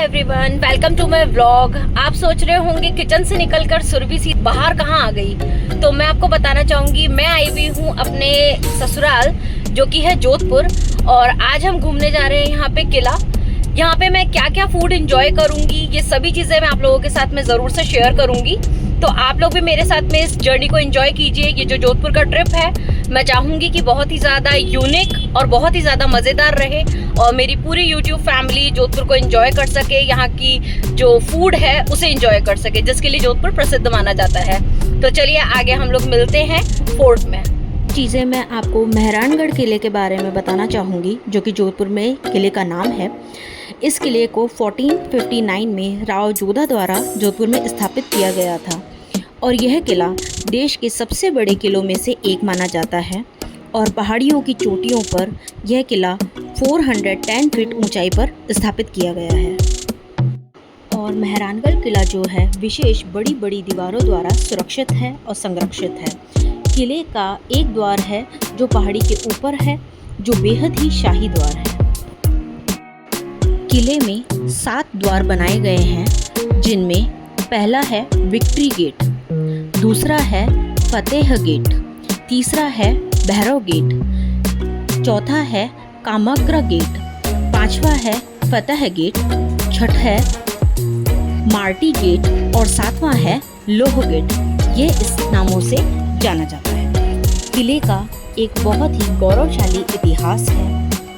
Everyone, welcome to my vlog. आप सोच रहे होंगे किचन से निकलकर सुरभि सी बाहर कहाँ आ गई, तो मैं आपको बताना चाहूंगी मैं आई हुई हूँ अपने ससुराल जो कि है जोधपुर। और आज हम घूमने जा रहे हैं यहाँ पे किला। यहाँ पे मैं क्या क्या फूड एंजॉय करूंगी, ये सभी चीजें मैं आप लोगों के साथ में जरूर से शेयर करूंगी। तो आप लोग भी मेरे साथ में इस जर्नी को एंजॉय कीजिए। ये जो जोधपुर का ट्रिप है, मैं चाहूंगी कि बहुत ही ज़्यादा यूनिक और बहुत ही ज़्यादा मज़ेदार रहे और मेरी पूरी यूट्यूब फैमिली जोधपुर को एंजॉय कर सके, यहाँ की जो फूड है उसे एंजॉय कर सके, जिसके लिए जोधपुर प्रसिद्ध माना जाता है। तो चलिए आगे हम लोग मिलते हैं फोर्ट में। चीज़ें मैं आपको मेहरानगढ़ किले के बारे में बताना चाहूँगी, जो कि जोधपुर में किले का नाम है। इस किले को 1459 में राव जोधा द्वारा जोधपुर में स्थापित किया गया था और यह किला देश के सबसे बड़े किलों में से एक माना जाता है। और पहाड़ियों की चोटियों पर यह किला 410 फीट ऊंचाई पर स्थापित किया गया है। और मेहरानगढ़ किला जो है विशेष बड़ी बड़ी दीवारों द्वारा सुरक्षित है और संरक्षित है। किले का एक द्वार है जो पहाड़ी के ऊपर है, जो बेहद ही शाही द्वार है। किले में 7 द्वार बनाए गए हैं, जिनमें पहला है विक्ट्री गेट, दूसरा है फतेह गेट, तीसरा है भैरव गेट, चौथा है कामाग्रा गेट, पांचवा है फतेह गेट, छठा है मार्टी गेट और सातवां है लोह गेट। ये इस नामों से जाना जाता है। किले का एक बहुत ही गौरवशाली इतिहास है।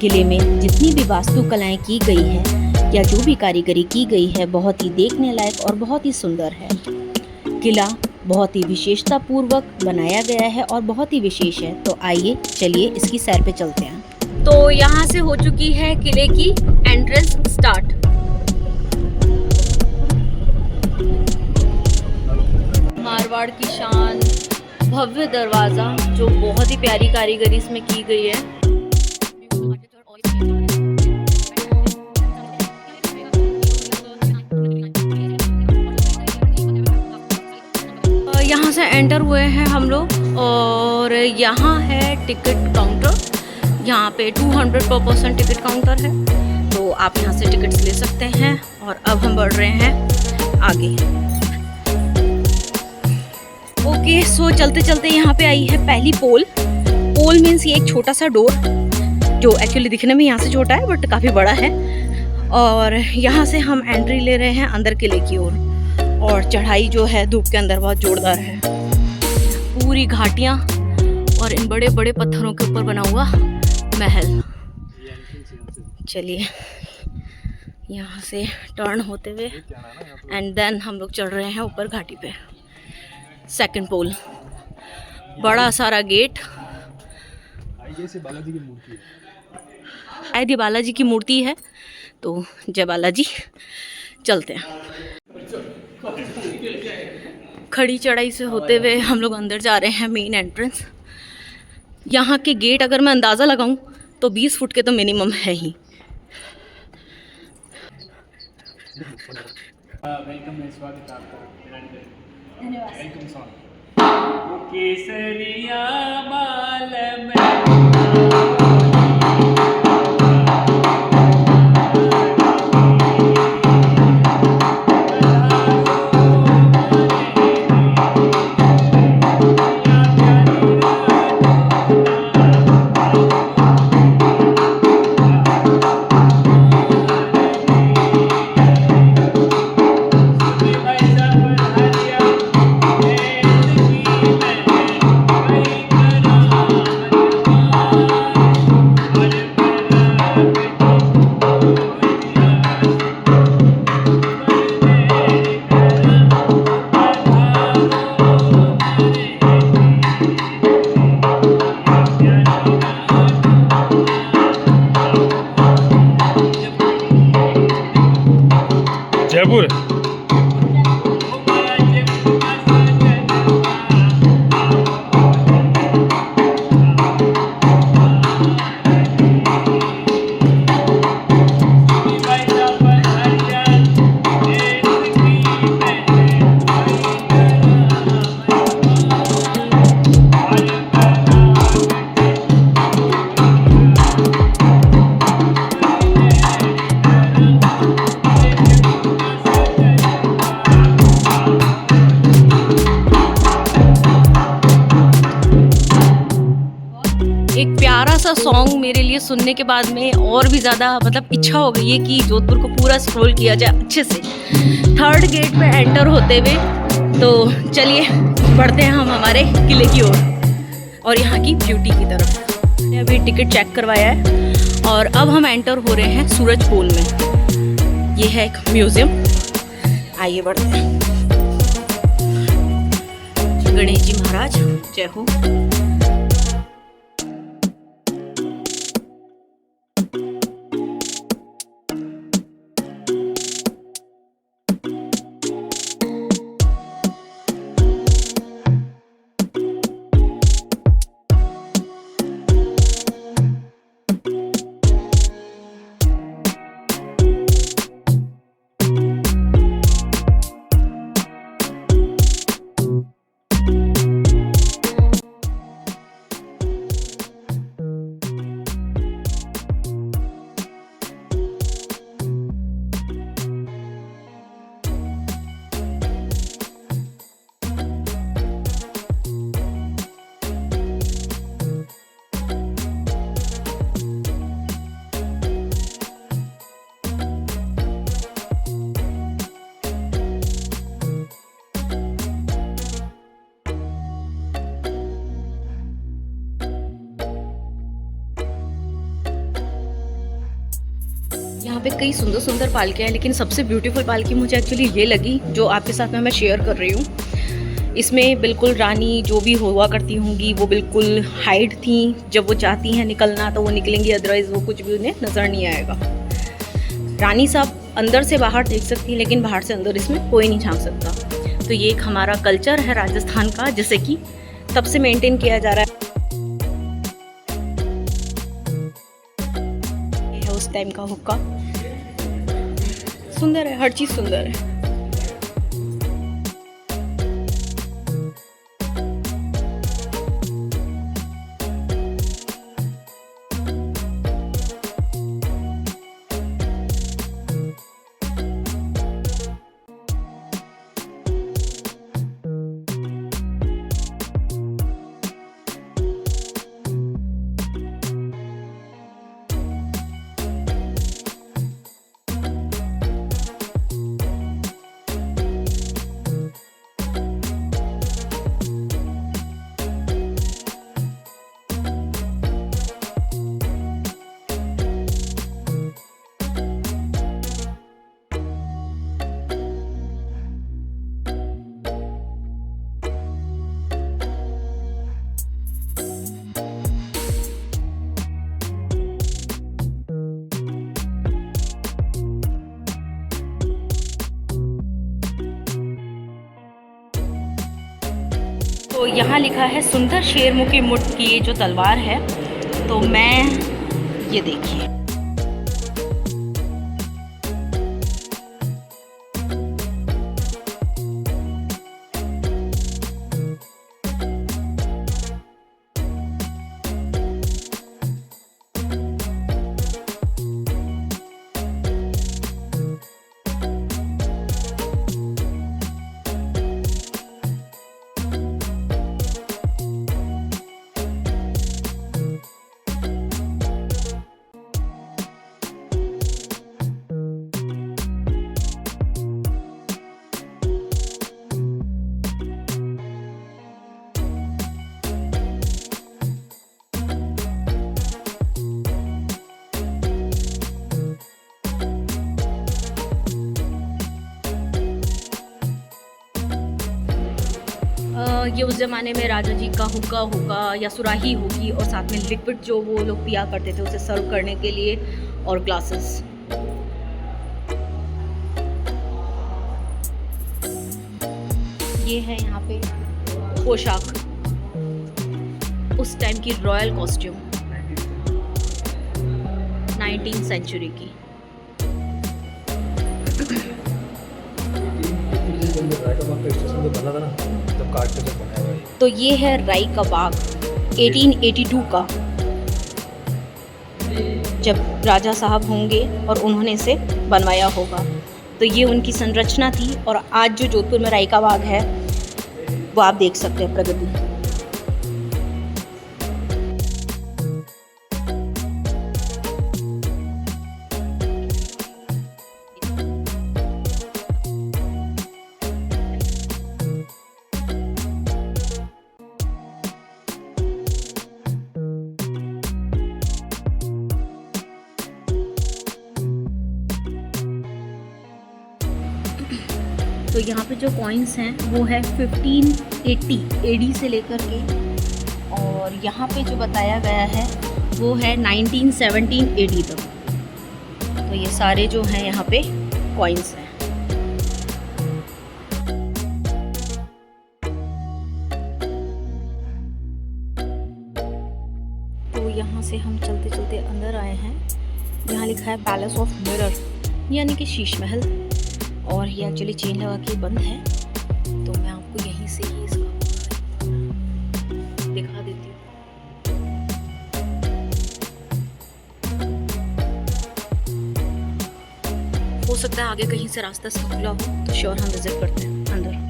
किले में जितनी भी वास्तुकलाएं की गई है या जो भी कारीगरी की गई है, बहुत ही देखने लायक और बहुत ही सुंदर है। किला बहुत ही विशेषता पूर्वक बनाया गया है और बहुत ही विशेष है। तो आइए चलिए इसकी सैर पे चलते हैं। तो यहाँ से हो चुकी है किले की एंट्रेंस स्टार्ट। मारवाड़ की शान भव्य दरवाजा, जो बहुत ही प्यारी कारीगरी इसमें की गई है। यहाँ से एंटर हुए हैं हम लोग और यहाँ है टिकट काउंटर। यहाँ पे 200 पर पर्सन टिकट काउंटर है, तो आप यहाँ से टिकट्स ले सकते हैं। और अब हम बढ़ रहे हैं आगे। ओके, सो चलते चलते यहाँ पे आई है पहली पोल। पोल मीन्स ये एक छोटा सा डोर, जो एक्चुअली दिखने में यहाँ से छोटा है बट काफ़ी बड़ा है। और यहाँ से हम एंट्री ले रहे हैं अंदर किले की ओर। और चढ़ाई जो है धूप के अंदर बहुत जोरदार है। पूरी घाटियाँ और इन बड़े बड़े पत्थरों के ऊपर बना हुआ महल। चलिए यहाँ से टर्न होते हुए एंड देन हम लोग चढ़ रहे हैं ऊपर घाटी पे। सेकंड पोल, बड़ा सारा गेट। शायद ये बालाजी की मूर्ति है, तो जय बालाजी। चलते हैं। खड़ी चढ़ाई से होते हुए हम लोग अंदर जा रहे हैं मेन एंट्रेंस। यहाँ के गेट अगर मैं अंदाज़ा लगाऊं तो 20 फुट के तो मिनिमम है ही। केसरिया बाल जयपुर। सा सॉन्ग मेरे लिए सुनने के बाद में और भी ज़्यादा मतलब इच्छा हो गई है कि जोधपुर को पूरा स्क्रॉल किया जाए अच्छे से। थर्ड गेट पे एंटर होते हुए तो चलिए बढ़ते हैं हम हमारे किले की ओर और यहाँ की ब्यूटी की तरफ। मैंने अभी टिकट चेक करवाया है और अब हम एंटर हो रहे हैं सूरज पोल में। ये है एक म्यूज़ियम, आइए बढ़ते हैं। गणेश जी महाराज जय हो। यहाँ पे कई सुंदर सुंदर पालकियाँ हैं, लेकिन सबसे ब्यूटीफुल पालकी मुझे एक्चुअली ये लगी जो आपके साथ में मैं शेयर कर रही हूँ। इसमें बिल्कुल रानी जो भी हुआ करती होंगी वो बिल्कुल हाइड थी। जब वो चाहती हैं निकलना तो वो निकलेंगी, अदरवाइज़ वो कुछ भी उन्हें नज़र नहीं आएगा। रानी साहब अंदर से बाहर देख सकती हैं, लेकिन बाहर से अंदर इसमें कोई नहीं झांक सकता। तो ये एक हमारा कल्चर है राजस्थान का, जैसे कि तब से मेंटेन किया जा रहा है। उस टाइम का हुक्का सुंदर है, हर चीज़ सुंदर है। तो यहाँ लिखा है सुंदर शेरमुख की मुठ की ये जो तलवार है, तो मैं ये देखिए ये उस ज़माने में राजा जी का हुक्का होगा या सुराही होगी, और साथ में लिक्विड जो वो लोग पिया करते थे उसे सर्व करने के लिए, और ग्लासेस। ये है यहाँ पे पोशाक, उस टाइम की रॉयल कॉस्ट्यूम 19th सेंचुरी की। तो ये है राई का बाग 1882 का, जब राजा साहब होंगे और उन्होंने इसे बनवाया होगा। तो ये उनकी संरचना थी, और आज जो जोधपुर में राई का बाग है वो आप देख सकते हैं प्रगति। तो यहाँ पे जो कॉइन्स हैं वो है 1580 एडी से लेकर के, और यहाँ पे जो बताया गया है वो है 1917 एडी तक। तो ये सारे जो हैं यहाँ पे कॉइन्स हैं। तो यहाँ से हम चलते चलते अंदर आए हैं। यहाँ लिखा है पैलेस ऑफ मिरर, यानी कि शीश महल, और ये एक्चुअली चेन लगा के बंद है। तो मैं आपको यहीं से ही इसका दिखा देती हूँ। हो सकता है आगे कहीं से रास्ता इसका खुला हो, तो श्योर हम विजिट करते हैं अंदर।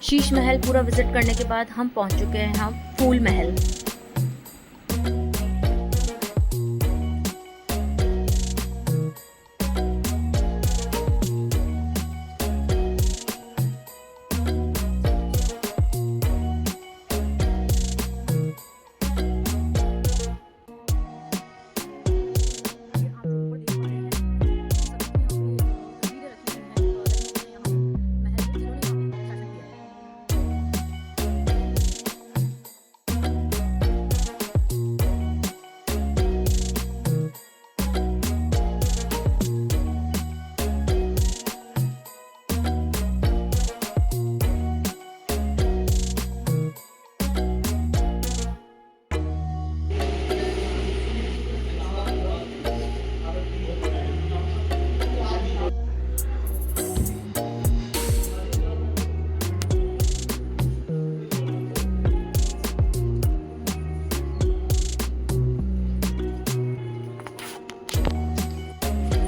शीश महल पूरा विजिट करने के बाद हम पहुंच चुके हैं हम फूल महल।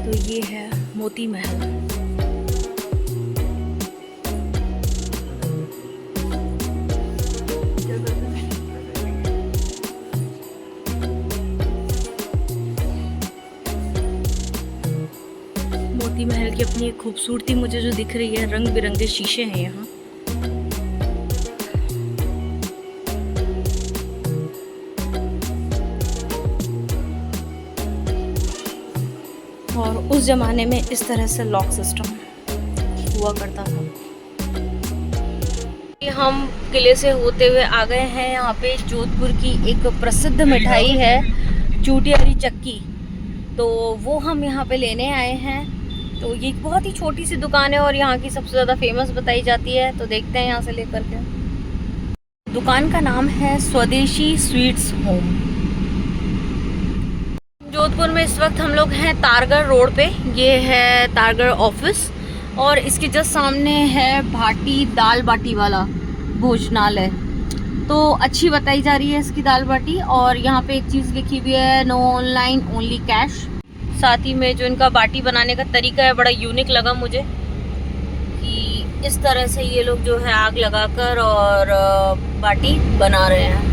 तो ये है मोती महल। मोती महल की अपनी एक खूबसूरती मुझे जो दिख रही है, रंग बिरंगे शीशे हैं यहाँ। और उस ज़माने में इस तरह से लॉक सिस्टम हुआ करता था। हम किले से होते हुए आ गए हैं यहाँ पे जोधपुर की एक प्रसिद्ध मिठाई है चूटियारी चक्की, तो वो हम यहाँ पे लेने आए हैं। तो ये एक बहुत ही छोटी सी दुकान है और यहाँ की सबसे ज़्यादा फेमस बताई जाती है, तो देखते हैं यहाँ से लेकर के। दुकान का नाम है स्वदेशी स्वीट्स होम। जोधपुर में इस वक्त हम लोग हैं तारगढ़ रोड पे। ये है तारगढ़ ऑफिस और इसके जस्ट सामने है भाटी दाल बाटी वाला भोजनालय। तो अच्छी बताई जा रही है इसकी दाल बाटी, और यहाँ पे एक चीज़ लिखी हुई है नो ऑनलाइन ओनली कैश। साथ ही में जो इनका बाटी बनाने का तरीका है बड़ा यूनिक लगा मुझे, कि इस तरह से ये लोग जो है आग लगाकर और बाटी बना रहे हैं।